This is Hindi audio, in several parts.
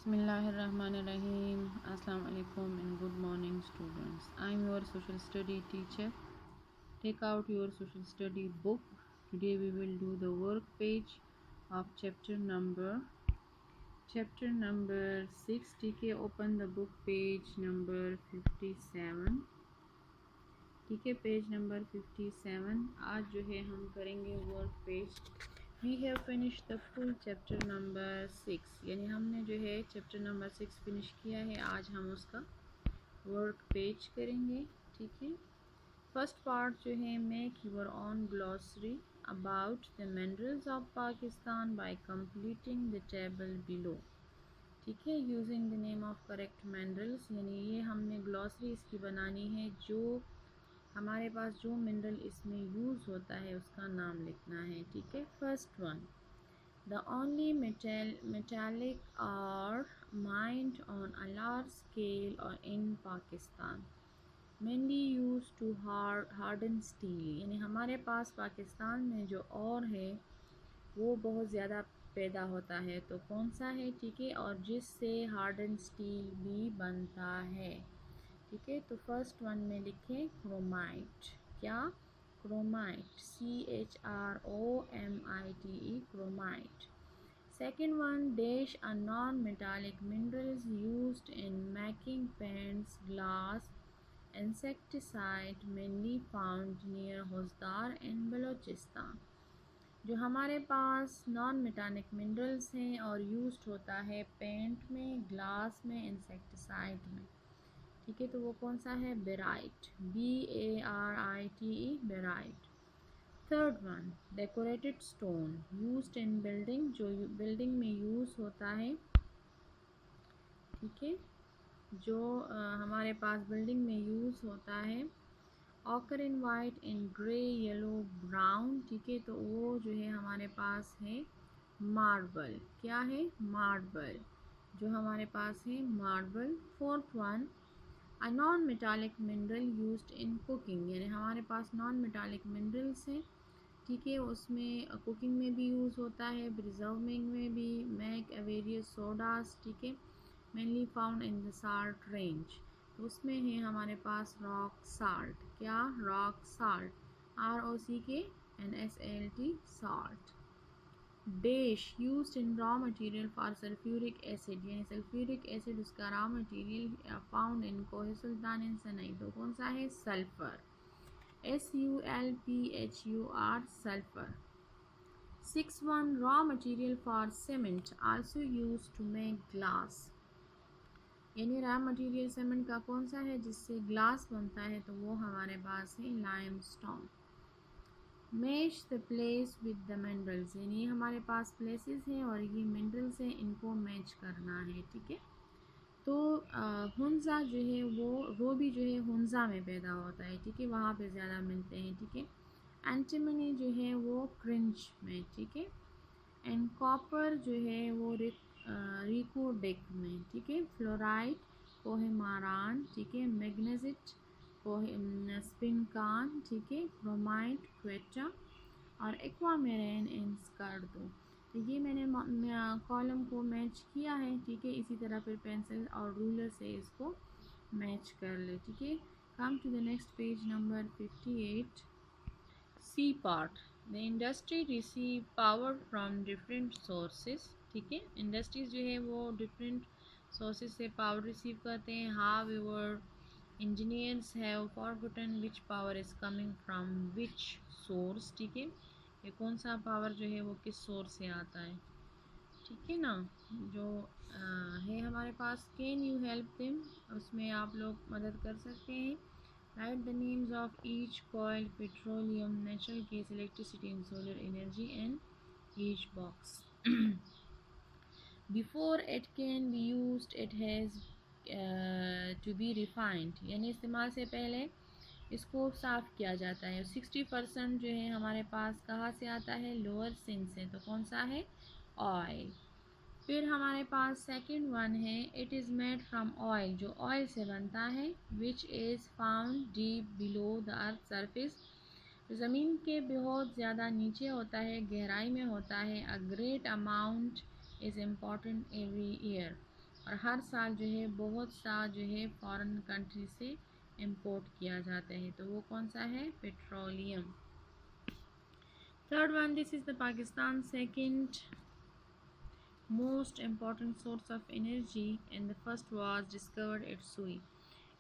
Bismillahirrahmanirrahim. Assalamu alaikum and good morning, students. I'm your social study teacher. Take out your social study book. Today we will do the work page of chapter number 6. ठीक, open the book page number 57. ठीक है, पेज नंबर 57. आज जो है हम करेंगे work page. We have finish the full chapter number 6, यानी हमने जो है चैप्टर नंबर 6 फिनिश किया है. आज हम उसका वर्क पेज करेंगे. ठीक है, फर्स्ट पार्ट जो है, make your on glossary about the minerals of Pakistan bye completing the table below. ठीक है, using the name of correct minerals, यानी ये हमने ग्लॉसरी इसकी बनानी है. जो हमारे पास जो मिनरल इसमें यूज़ होता है उसका नाम लिखना है. ठीक है, first one, the only metallic ore mined on a large scale और in Pakistan mainly use to harden steel, यानी हमारे पास पाकिस्तान में जो और है वो बहुत ज़्यादा पैदा होता है. तो कौन सा है? ठीक है, और जिससे हार्डन स्टील भी बनता है. ठीक है, तो फर्स्ट वन में लिखें क्रोमाइट. क्या? Chromite, CHROMITE, chromite. Second one, dash a non metallic minerals used in making paints, glass, insecticide mainly found near होसदार इन बलोचिस्तान. जो हमारे पास नॉन मेटालिक मिनरल्स हैं और यूज्ड होता है पेंट में, ग्लास में, इंसेक्टिसाइड में. ठीक है, तो वो कौन सा है? Barite, BARITE, barite. Third one, decorated stone used in building, जो बिल्डिंग में यूज़ होता है. ठीक है, जो हमारे पास बिल्डिंग में यूज़ होता है. Occur in white, in grey, yellow, brown. ठीक है, तो वो जो है हमारे पास है मार्बल. क्या है? मार्बल, जो हमारे पास है marble. Fourth one, a non metallic mineral used in cooking, यानी हमारे पास नॉन मेटालिक मिनरल्स हैं. ठीक है, उसमें कुकिंग में भी यूज़ होता है, प्रिजर्विंग में भी. Make various sodas. ठीक है, mainly found in the salt range. तो उसमें है हमारे पास रॉक साल्ट. क्या? Rock salt, ROCKNSALT, salt. Dash used in raw material for sulphuric acid, यानी सल्फ्यूरिक एसिड उसका raw material found in Kohe Sultan in सनई. तो कौन सा है? Sulphur, SULPHUR, sulphur. Six one, raw material for cement also use to make glass, यानी रॉ मटेरियल सीमेंट का कौन सा है जिससे ग्लास बनता है? तो वो हमारे पास है limestone. Match the place with the minerals, यानी हमारे पास प्लेसेस हैं और ये मिनरल्स हैं, इनको मैच करना है. ठीक है, तो हुंजा जो है वो भी जो है हुंजा में पैदा होता है. ठीक है, वहाँ पे ज़्यादा मिलते हैं. ठीक है, एंटीमनी जो है वो क्रिंच में. ठीक है, एंड कॉपर जो है वो रिकोडेक में. ठीक है, फ्लोराइड कोहेमारान. ठीक है, मैग्नेसिट स्पिनकान. ठीक है, क्रोमाइट क्वेटा और एक्वामेराइन इन स्कार्डो. तो ये मैंने कॉलम को मैच किया है. ठीक है, इसी तरह फिर पेंसिल और रूलर से इसको मैच कर ले. ठीक है, come to the next page number 58. C part, the industry receive power from different sources. ठीक है, इंडस्ट्रीज जो है वो डिफरेंट सोर्सेज से पावर रिसीव करते हैं. However engineers have forgotten which power is coming from which source. ठीक है, ये कौन सा पावर जो है वो किस सोर्स से आता है. ठीक है ना, जो है हमारे पास. कैन यू हेल्प देम, उसमें आप लोग मदद कर सकते हैं. Write the names of each coal, petroleum, natural gas, electricity and solar energy and each box. Before it can be used it has to be refined, यानी इस्तेमाल से पहले इसको साफ़ किया जाता है. 60% जो है हमारे पास कहाँ से आता है? लोअर सिंक से. तो कौन सा है? ऑयल. फिर हमारे पास सेकंड वन है, it is made from oil, जो ऑयल से बनता है. Which is found deep below the earth surface, ज़मीन के बहुत ज़्यादा नीचे होता है, गहराई में होता है. A great amount is important every year, और हर साल जो है बहुत सा जो है फॉरेन कंट्री से इंपोर्ट किया जाता है। तो वो कौन सा है? Petroleum. Third one, this is the Pakistan second most important source of energy and the first was discovered at Sui.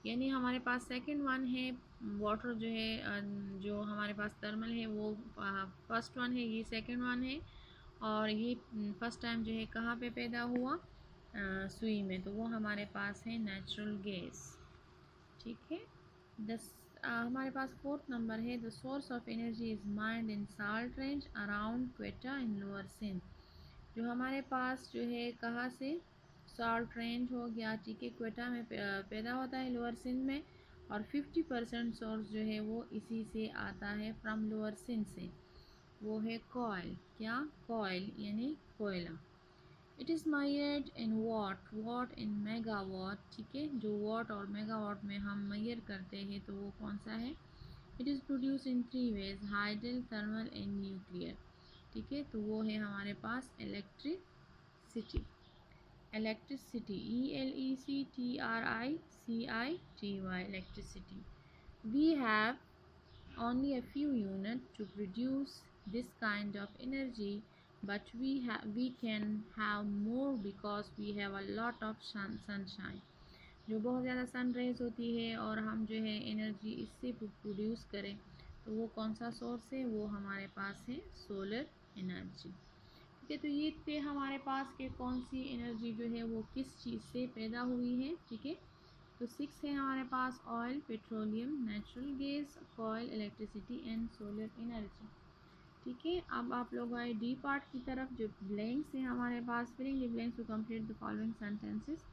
यानी हमारे पास सेकंड वन है वाटर जो है जो हमारे पास थर्मल है वो फर्स्ट वन है, ये सेकंड वन है। और ये फर्स्ट टाइम जो है कहाँ पे पैदा हुआ? सुई में। तो वो हमारे पास है नेचुरल गैस। ठीक है। हमारे पास फोर्थ नंबर है the source of energy is mined in salt range around Quetta in lower Sindh. जो हमारे पास जो है कहाँ से? साल्ट रेंज हो गया, ठीक है, क्वेटा में पैदा होता है लोअर सिंध में। और 50% सोर्स जो है वो इसी से आता है फ्रॉम लोअर सिंध से। वो है कॉयल। क्या? कॉयल यानी कोयला। It is measured in watt in megawatt. ठीक है, जो वाट और मेगावाट में हम मेजर करते हैं तो वो कौन सा है? It is produce in 3 ways, hydel, thermal and nuclear. ठीक है, तो वो है हमारे पास electricity. Electricity, ELECTRICITY, electricity. We have only a few units to produce this kind of energy, but we can have more because we have a lot of sunshine. जो बहुत ज़्यादा सन रेज होती है और हम जो है एनर्जी इससे प्रोड्यूस करें तो वो कौन सा सोर्स है? वो हमारे पास है सोलर एनर्जी। ठीक है, तो ये थे हमारे पास के कौन सी एनर्जी जो है वो किस चीज़ से पैदा हुई है। ठीक है, तो 6 है हमारे पास oil, petroleum, natural gas, coal, electricity and solar energy. ठीक है, अब आप लोग आए डी पार्ट की तरफ। जो ब्लैंक्स है हमारे पास, filling the blanks to complete the following sentences.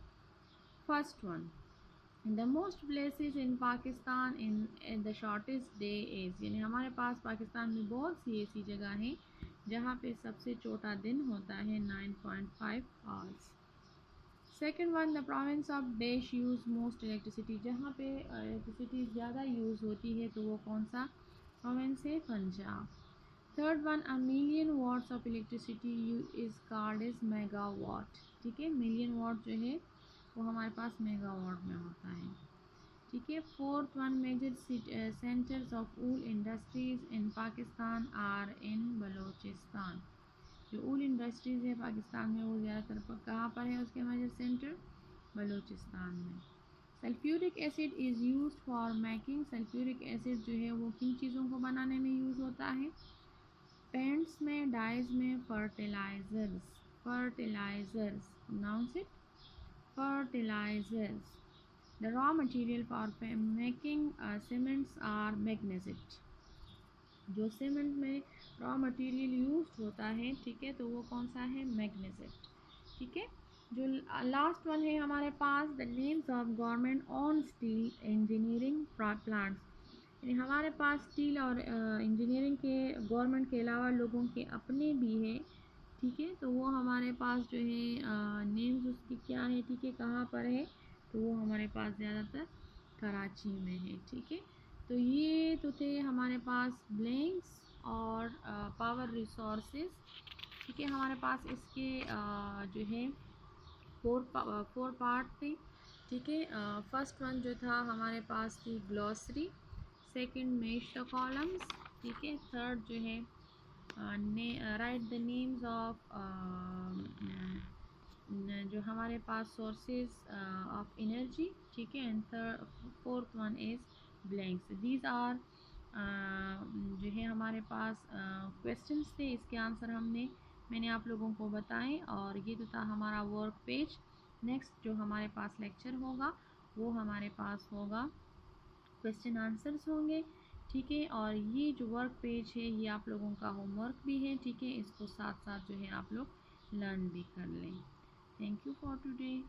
First one, the most places in Pakistan in the shortest day is. यानी हमारे पास पाकिस्तान में बहुत सी ऐसी जगह हैं जहाँ पे सबसे छोटा दिन होता है 9.5 hours. Second one, the province of dash use most electricity. जहाँ पे इलेक्ट्रिसिटी ज़्यादा यूज़ होती है तो वो कौन सा प्रोविंस है? Punjab. Third one, a million watts of electricity is called as megawatt. ठीक है, मिलियन वाट जो है वो हमारे पास मेगावाट में होता है। ठीक है, fourth one, major centres of wool industries in Pakistan are in Balochistan. जो वूल इंडस्ट्रीज़ है पाकिस्तान में वो ज़्यादातर कहाँ पर है? उसके मेजर सेंटर बलूचिस्तान में। Sulphuric acid is use for making. Sulphuric acid जो है वो किन चीज़ों को बनाने में यूज़ होता है? पेंट्स में, डाइज में, fertilizers. Fertilizers, pronounce it, fertilizers. The raw material for making cements are magnesit. जो सीमेंट में रॉ मटेरियल यूज होता है, ठीक है, तो वो कौन सा है? मैग्नेसिट। ठीक है, जो लास्ट वन है हमारे पास, the names of government on steel engineering plants. यानी हमारे पास स्टील और इंजीनियरिंग के गवर्नमेंट के अलावा लोगों के अपने भी है। ठीक है, तो वो हमारे पास जो है नेम्स उसकी क्या है? ठीक है, कहाँ पर है? तो वो हमारे पास ज़्यादातर कराची में है। ठीक है, तो ये तो थे हमारे पास ब्लैंक्स और पावर रिसोर्सेज। ठीक है, हमारे पास इसके जो है फोर पार्ट थे। ठीक है, फर्स्ट वन जो था हमारे पास थी glossary. Second, mesh the columns. ठीक है, थर्ड जो है राइट द नेम्स ऑफ जो हमारे पास सोर्सेज ऑफ एनर्जी। ठीक है, and fourth one is blanks. These are जो है हमारे पास क्वेश्चंस थे, इसके आंसर मैंने आप लोगों को बताएं। और ये तो था हमारा वर्क पेज। नेक्स्ट जो हमारे पास लेक्चर होगा वो हमारे पास होगा क्वेश्चन आंसर्स होंगे। ठीक है, और ये जो वर्क पेज है ये आप लोगों का होमवर्क भी है। ठीक है, इसको साथ साथ जो है आप लोग लर्न भी कर लें। Thank you for today.